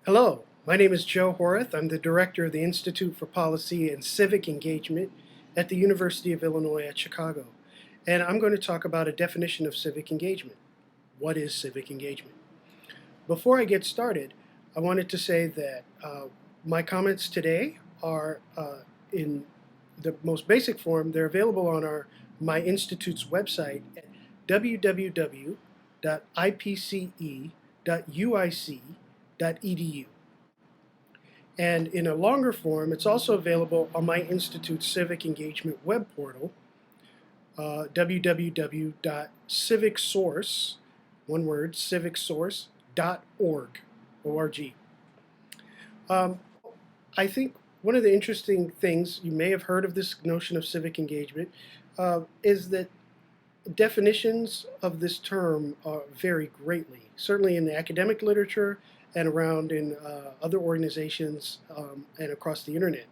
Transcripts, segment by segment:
Hello, my name is Joe Hoereth. I'm the director of the Institute for Policy and Civic Engagement at the University of Illinois at Chicago. And I'm going to talk about a definition of civic engagement. What is civic engagement? Before I get started, I wanted to say that my comments today are in the most basic form. They're available on my institute's website at www.ipce.uic.edu. And in a longer form, it's also available on my institute's civic engagement web portal, www.civicsource, one word, civicsource.org, O-R-G. Um, I think one of the interesting things, you may have heard of this notion of civic engagement, is that definitions of this term vary greatly, certainly in the academic literature and around in other organizations and across the internet.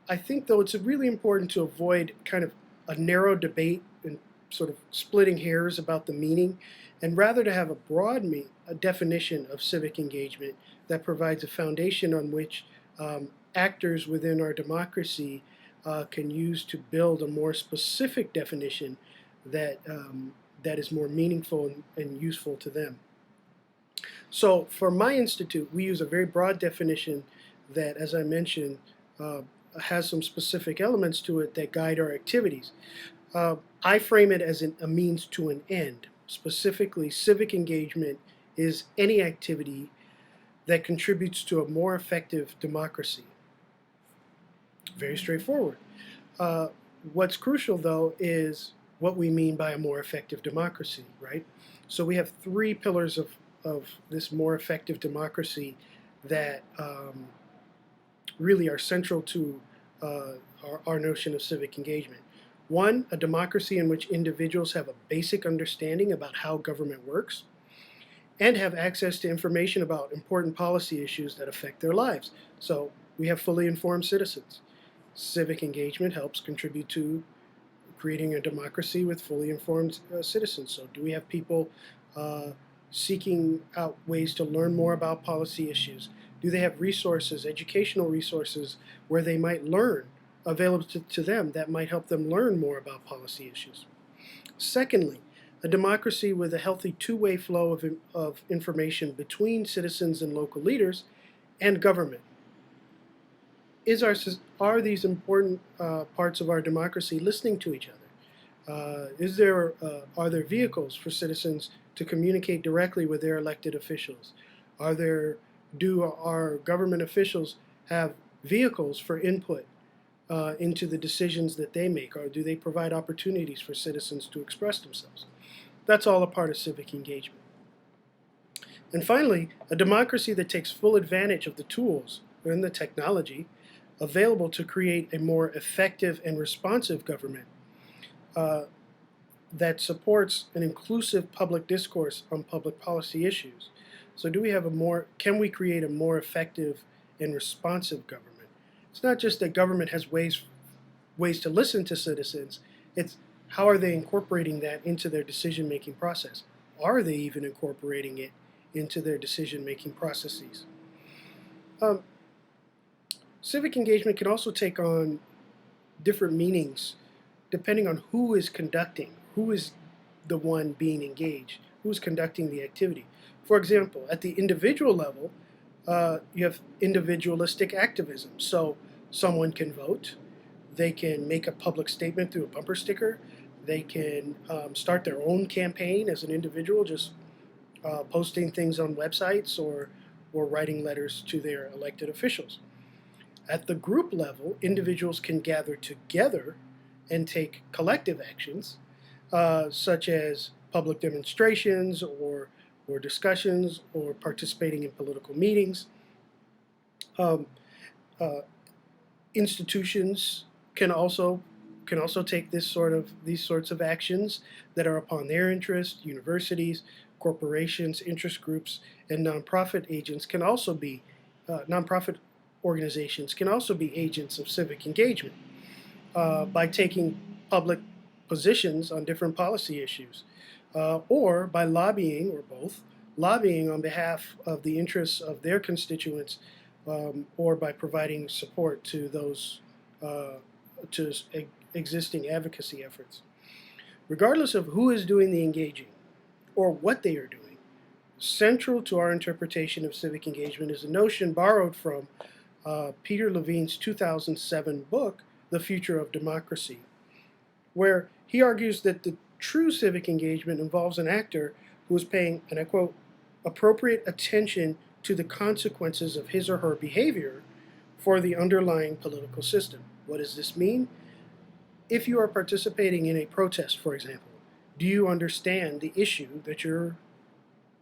I think, though, it's really important to avoid kind of a narrow debate and sort of splitting hairs about the meaning, and rather to have a definition of civic engagement that provides a foundation on which actors within our democracy can use to build a more specific definition that is more meaningful and useful to them. So for my institute, we use a very broad definition that, as I mentioned, has some specific elements to it that guide our activities. I frame it as a means to an end. Specifically, civic engagement is any activity that contributes to a more effective democracy. Very straightforward. What's crucial, though, is what we mean by a more effective democracy, right? So we have three pillars of this more effective democracy that really are central to our notion of civic engagement. One, a democracy in which individuals have a basic understanding about how government works and have access to information about important policy issues that affect their lives. So we have fully informed citizens. Civic engagement helps contribute to creating a democracy with fully informed citizens. So do we have people seeking out ways to learn more about policy issues? Do they have resources, educational resources, where they might learn, available to them that might help them learn more about policy issues? Secondly, a democracy with a healthy two-way flow of information between citizens and local leaders and government. Are these important parts of our democracy listening to each other? Are there vehicles for citizens to communicate directly with their elected officials? Do our government officials have vehicles for input into the decisions that they make, or do they provide opportunities for citizens to express themselves? That's all a part of civic engagement. And finally, a democracy that takes full advantage of the tools and the technology available to create a more effective and responsive government that supports an inclusive public discourse on public policy issues. So can we create a more effective and responsive government? It's not just that government has ways to listen to citizens, it's how are they incorporating that into their decision-making process? Are they even incorporating it into their decision-making processes? Civic engagement can also take on different meanings depending on who is conducting, who is the one being engaged, who's conducting the activity. For example, at the individual level, you have individualistic activism. So someone can vote, they can make a public statement through a bumper sticker, they can start their own campaign as an individual, just posting things on websites or writing letters to their elected officials. At the group level, individuals can gather together and take collective actions, such as public demonstrations or discussions or participating in political meetings. Institutions can also take these sorts of actions that are upon their interest. Universities, corporations, interest groups, and nonprofit organizations can also be agents of civic engagement by taking public positions on different policy issues, or by lobbying, or both, lobbying on behalf of the interests of their constituents, or by providing support to those to existing advocacy efforts. Regardless of who is doing the engaging or what they are doing, central to our interpretation of civic engagement is a notion borrowed from Peter Levine's 2007 book, The Future of Democracy, where he argues that the true civic engagement involves an actor who is paying, and I quote, appropriate attention to the consequences of his or her behavior for the underlying political system. What does this mean? If you are participating in a protest, for example, do you understand the issue that you're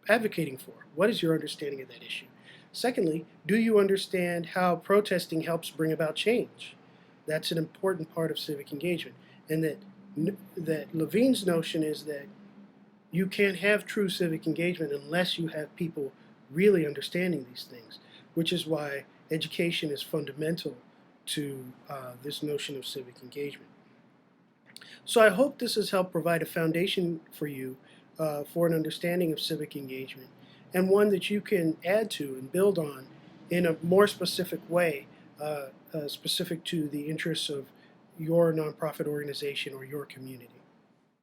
advocating for? What is your understanding of that issue? Secondly, do you understand how protesting helps bring about change? That's an important part of civic engagement. And that Levine's notion is that you can't have true civic engagement unless you have people really understanding these things, which is why education is fundamental to this notion of civic engagement. So I hope this has helped provide a foundation for you for an understanding of civic engagement, and one that you can add to and build on in a more specific way, specific to the interests of your nonprofit organization or your community.